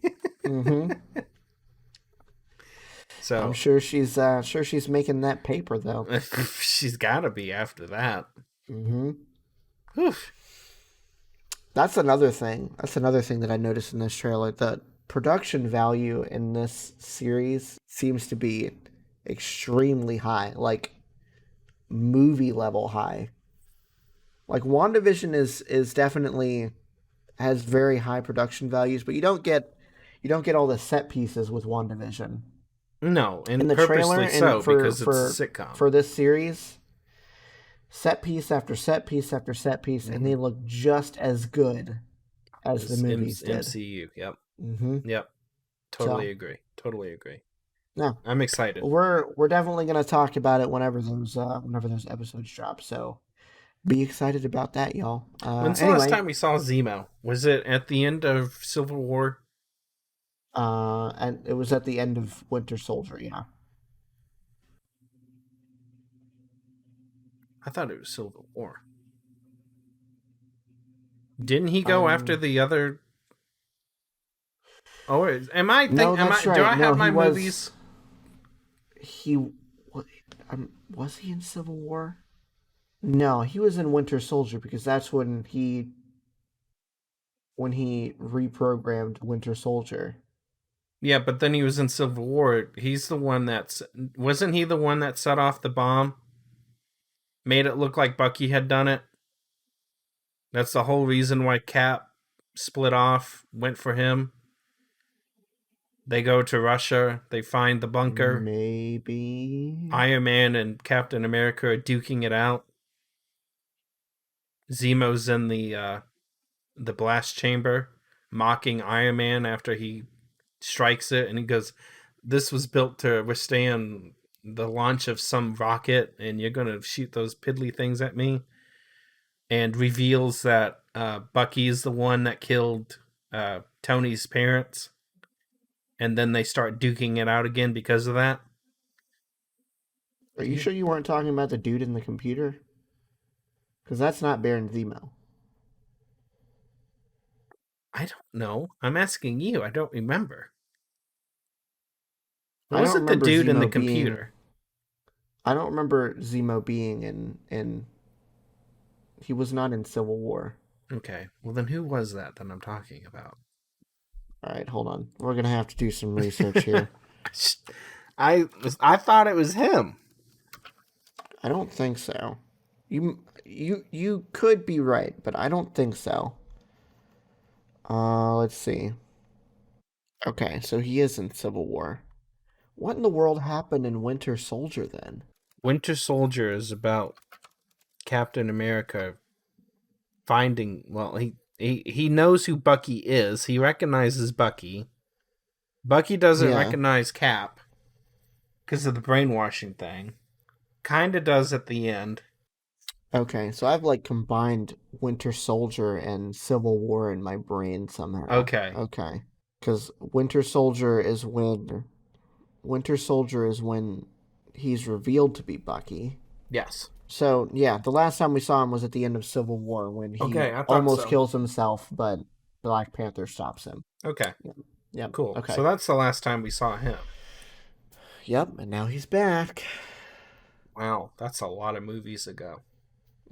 So I'm sure she's making that paper though. She's got to be after that. Oof. That's another thing that I noticed in this trailer. The production value in this series seems to be extremely high, like movie level high. Like WandaVision is definitely has very high production values, but you don't get all the set pieces with WandaVision. No, and in the purposely trailer, so, because it's a sitcom. For this series, set piece after set piece after set piece, and they look just as good as the movies did. MCU, yep. Yep. Totally agree. No, I'm excited. We're definitely going to talk about it whenever those episodes drop. So be excited about that, y'all. When's the last time we saw Zemo? Was it at the end of Civil War? And it was at the end of Winter Soldier, yeah. I thought it was Civil War. Didn't he go after the other? Oh, am I? No, that's right. Do I have my movies? Was he in Civil War? No, he was in Winter Soldier because that's when he reprogrammed Winter Soldier. Yeah, but then he was in Civil War. He's the one wasn't he the one that set off the bomb? Made it look like Bucky had done it. That's the whole reason why Cap split off, went for him. They go to Russia. They find the bunker. Maybe Iron Man and Captain America are duking it out. Zemo's in the blast chamber, mocking Iron Man after he strikes it, and he goes, "This was built to withstand the launch of some rocket, and you're gonna shoot those piddly things at me." And reveals that Bucky is the one that killed Tony's parents, and then they start duking it out again because of that. Are you sure you weren't talking about the dude in the computer? Because that's not Baron Zemo. I don't know. I'm asking you. I don't remember. I wasn't the dude in the computer. I don't remember Zemo being in. He was not in Civil War. Okay. Well, then who was that I'm talking about? All right, hold on. We're gonna have to do some research here. I thought it was him. I don't think so. You could be right, but I don't think so. Let's see. Okay, so he is in Civil War. What in the world happened in Winter Soldier then? Winter Soldier is about Captain America finding, well, he knows who Bucky is. He recognizes Bucky. Bucky doesn't recognize Cap. because of the brainwashing thing. Kind of does at the end. Okay, so I've like combined Winter Soldier and Civil War in my brain somehow. Okay. Okay. Because Winter Soldier is when he's revealed to be Bucky. Yes. So, yeah, the last time we saw him was at the end of Civil War when he I thought almost so. kills himself, but Black Panther stops him. Okay. Yep. Cool. Okay. So that's the last time we saw him. Yep, and now he's back. Wow, that's a lot of movies ago.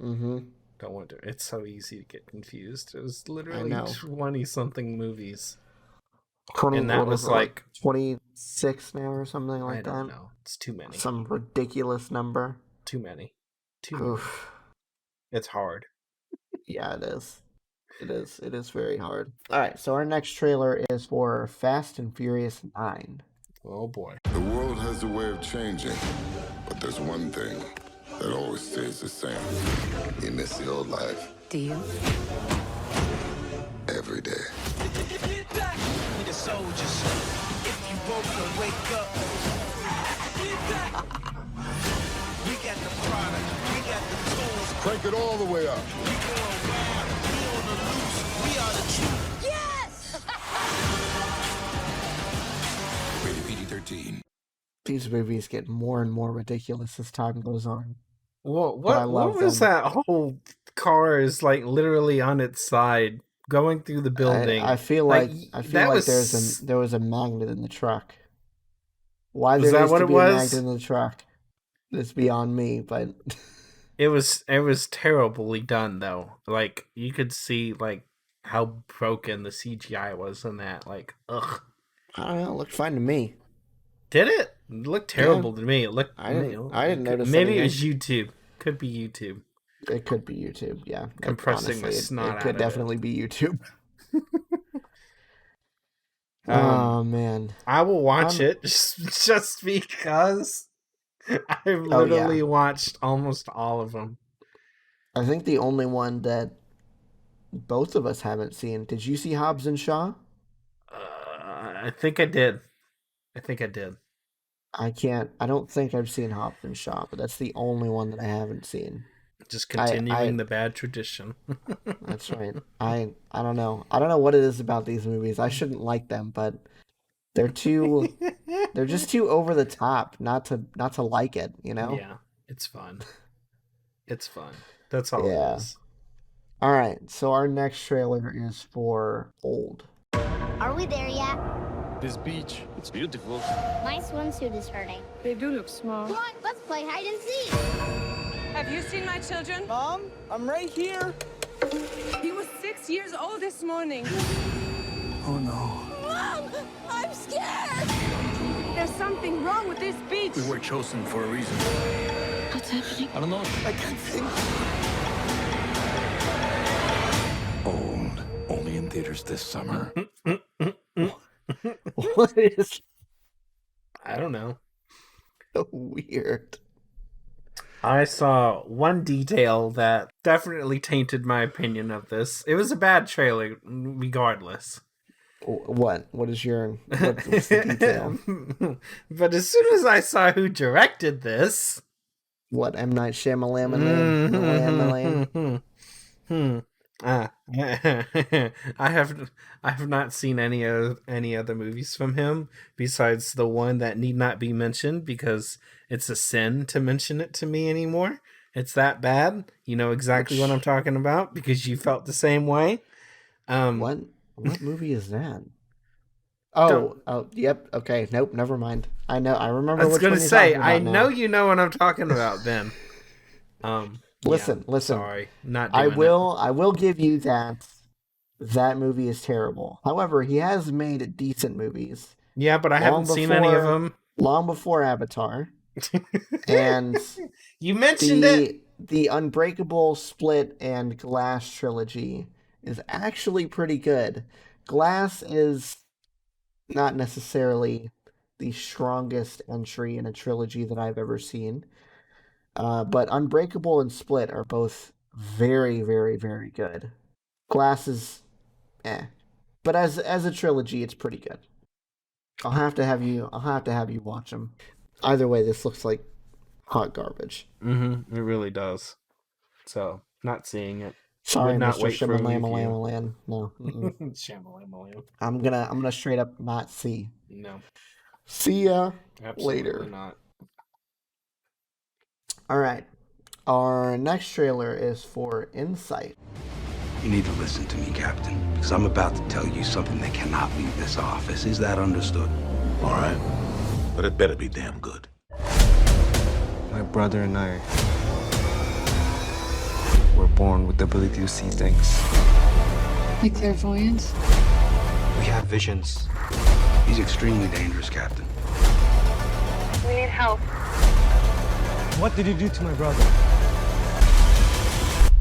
Mm-hmm. Don't wonder. It's so easy to get confused. It was I literally know. 20-something movies. 20, And that what was is it, like 26 now or something like I that? don't know. It's too many. Some ridiculous number. Too many. Too many. Oof. It's hard. Yeah, it is. It is very hard. All right, so our next trailer is for Fast and Furious 9. Oh boy. The world has a way of changing, but there's one thing that always stays the same. You miss the old life Do you? every day. We the soldiers. If you woke and wake up. We got the product. We got the tools. Crank it all the way up. We going wild. We on the loose. We are the truth. Yes! Rated PG-13. These movies get more and more ridiculous as time goes on. Well, But I what love was them. that whole car is like literally on its side going through the building? I feel Like, like that was- there was a magnet in the truck. Why Was there that needs what to it be was? a magnet in the truck? It's beyond me, but It was terribly done though. Like you could see like how broken the CGI was in that. Like, ugh. I don't know. It looked fine to me. Did it? It looked terrible to me. It looked. I didn't notice Maybe anything. it was YouTube. Could be YouTube. It could be YouTube. Yeah, Like, Compressing the honestly, snot it out could of it. definitely be YouTube. Oh man. I will watch Um, it just because I've literally watched almost all of them. I think the only one that both of us haven't seen. Did you see Hobbs and Shaw? I think I did. I don't think I've seen Hobbs and Shaw, but that's the only one that I haven't seen. Just continuing the bad tradition. That's right. I don't know. I don't know what it is about these movies. I shouldn't like them, but they're just too over the top not to like it, you know? Yeah, it's fun. It's fun. That's all Yeah. it is. All right. So our next trailer is for Old. Are we there yet? This beach, it's beautiful. My swimsuit is hurting. They do look small. Come on, let's play hide and seek. Have you seen my children? Mom, I'm right here. He was 6 years old this morning. Oh no. Mom, I'm scared. There's something wrong with this beach. We were chosen for a reason. What's happening? I don't know. I can't think. Old, only in theaters this summer. What is I don't know. so weird? I saw one detail that definitely tainted my opinion of this. It was a bad trailer, regardless. What? What's the detail? But as soon as I saw who directed this, What, M. Night Shyamalan? I have not seen any other movies from him besides the one that need not be mentioned because it's a sin to mention it to me anymore. It's that bad. You know exactly what I'm talking about because you felt the same way. What movie is that? Oh, yep. Okay, nope. Never mind. I know. I remember. I was which gonna one you're say, talking about I now. know you know what I'm talking about. Then, Listen. Sorry, not doing I will give you that. That movie is terrible. However, he has made decent movies. Yeah, but I haven't seen any of them. Long before Avatar. And you mentioned it. The Unbreakable, Split, and Glass trilogy is actually pretty good. Glass is not necessarily the strongest entry in a trilogy that I've ever seen. But Unbreakable and Split are both very, very, very good. Glass is but as a trilogy, it's pretty good. I'll have to have you watch them. Either way, this looks like hot garbage. Mm-hmm. It really does. So, not seeing it. Sorry, Would not Mr. wait for a review. Shimmalamalam. No. Shamalamaloo. I'm gonna straight up not see. No. See ya Absolutely later. not. All right. Our next trailer is for Insight. You need to listen to me, Captain, because I'm about to tell you something that cannot leave this office. Is that understood? All right. But it better be damn good. My brother and I were born with the ability to see things. Like clairvoyance? We have visions. He's extremely dangerous, Captain. We need help. What did you do to my brother?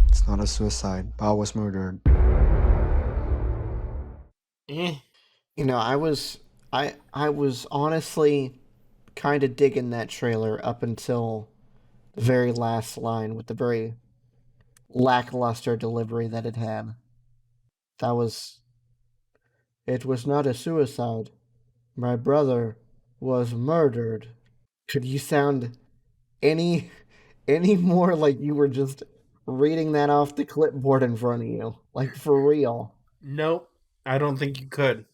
It's not a suicide. Bao was murdered. You know, I was honestly kind of digging that trailer up until the very last line with the very lackluster delivery that it had. It was not a suicide. My brother was murdered. Could you sound any more like you were just reading that off the clipboard in front of you? Like, for real. Nope. I don't think you could.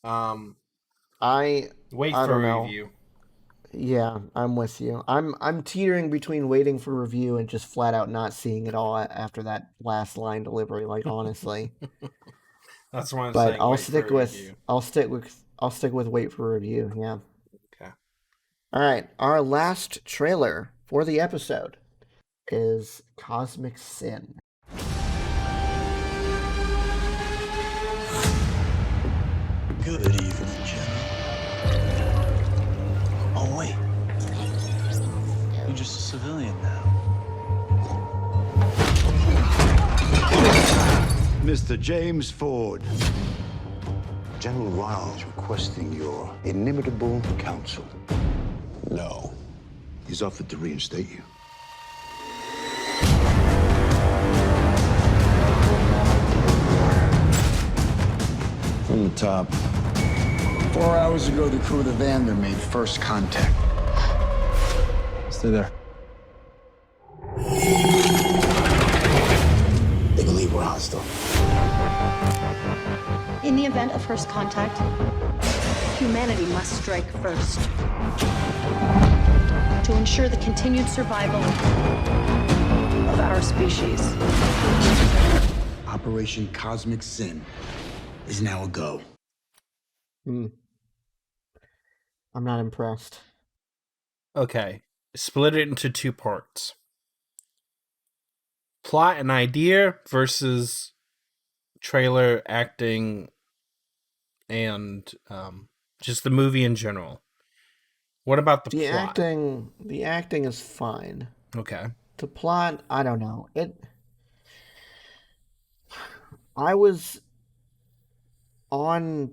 I Wait I for don't a know. review. Yeah, I'm with you. I'm teetering between waiting for review and just flat out not seeing it all after that last line delivery, like, honestly. That's what I'm But saying. I'll Wait stick for a with review. I'll stick with wait for review, yeah. Okay. All right, our last trailer for the episode is Cosmic Sin. Good evening, General. Oh, wait. You're just a civilian now. Mr. James Ford. General Ryle is requesting your inimitable counsel. No. He's offered to reinstate you. From the top. 4 hours ago, the crew of the Vander made first contact. Stay there. They believe we're hostile. In the event of first contact, humanity must strike first to ensure the continued survival of our species. Operation Cosmic Sin is now a go. I'm not impressed. Okay. Split it into two parts. Plot and idea versus trailer, acting, and just the movie in general. What about the plot? The acting is fine. Okay. The plot, I don't know. I was on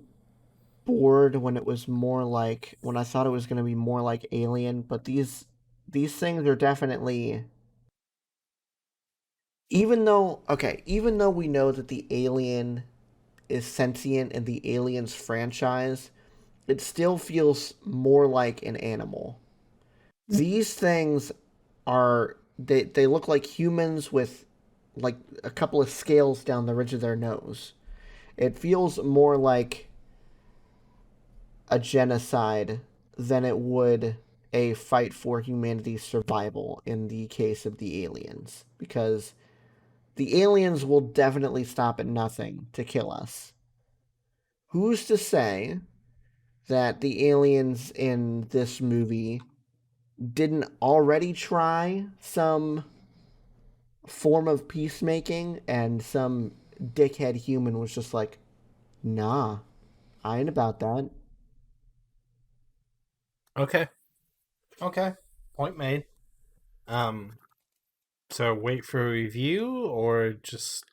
board when it was more like, when I thought it was going to be more like Alien, but these things are definitely, even though we know that the alien is sentient in the Aliens franchise, it still feels more like an animal. These things they look like humans with like a couple of scales down the ridge of their nose. It feels more like a genocide than it would a fight for humanity's survival in the case of the aliens. Because the aliens will definitely stop at nothing to kill us. Who's to say that the aliens in this movie didn't already try some form of peacemaking and some dickhead human was just like, nah, I ain't about that. Okay. Point made. So wait for a review or just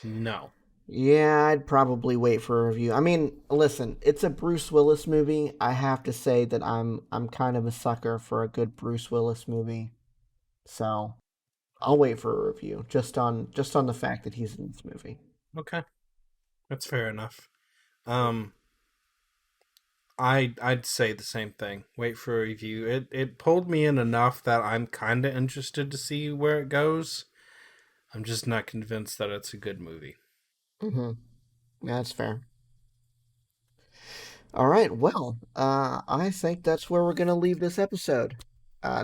no? Yeah, I'd probably wait for a review. I mean, listen, it's a Bruce Willis movie. I have to say that I'm kind of a sucker for a good Bruce Willis movie. So, I'll wait for a review just on the fact that he's in this movie. Okay. That's fair enough. I'd say the same thing. Wait for a review. It pulled me in enough that I'm kind of interested to see where it goes. I'm just not convinced that it's a good movie. Mm-hmm. That's fair. All right, well, I think that's where we're going to leave this episode.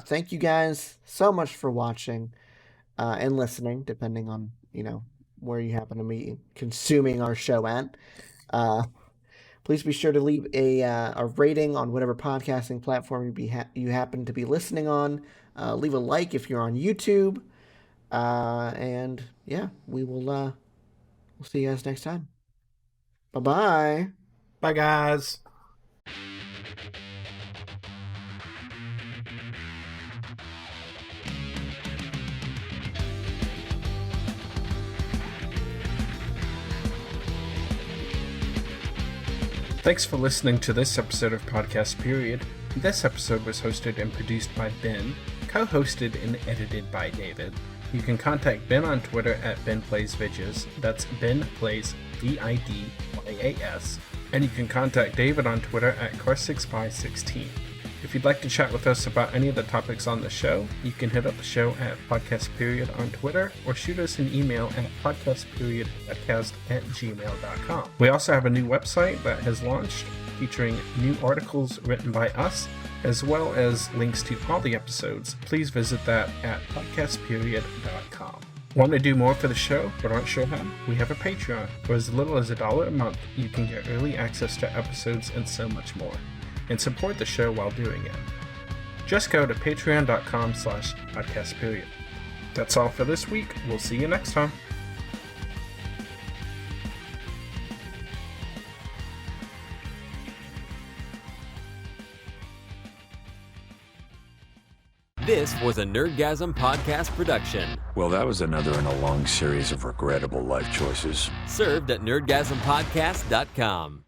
Thank you guys so much for watching and listening, depending on, where you happen to be consuming our show at. Please be sure to leave a rating on whatever podcasting platform you happen to be listening on. Leave a like if you're on YouTube. And yeah, we'll see you guys next time. Bye-bye. Bye, guys. Thanks for listening to this episode of Podcast Period. This episode was hosted and produced by Ben, co-hosted and edited by David. You can contact Ben on Twitter at BenPlaysVidges. That's Ben Plays VIDYAS. And you can contact David on Twitter at Car6by16. If you'd like to chat with us about any of the topics on the show, you can hit up the show at Podcast Period on Twitter or shoot us an email at podcastperiodpodcast@gmail.com. We also have a new website that has launched featuring new articles written by us, as well as links to all the episodes. Please visit that at podcastperiod.com. Want to do more for the show but aren't sure how? We have a Patreon. For as little as $1 a month, you can get early access to episodes and so much more, and support the show while doing it. Just go to patreon.com/podcastperiod. That's all for this week. We'll see you next time. This was a Nerdgasm podcast production. Well, that was another in a long series of regrettable life choices. Served at nerdgasmpodcast.com.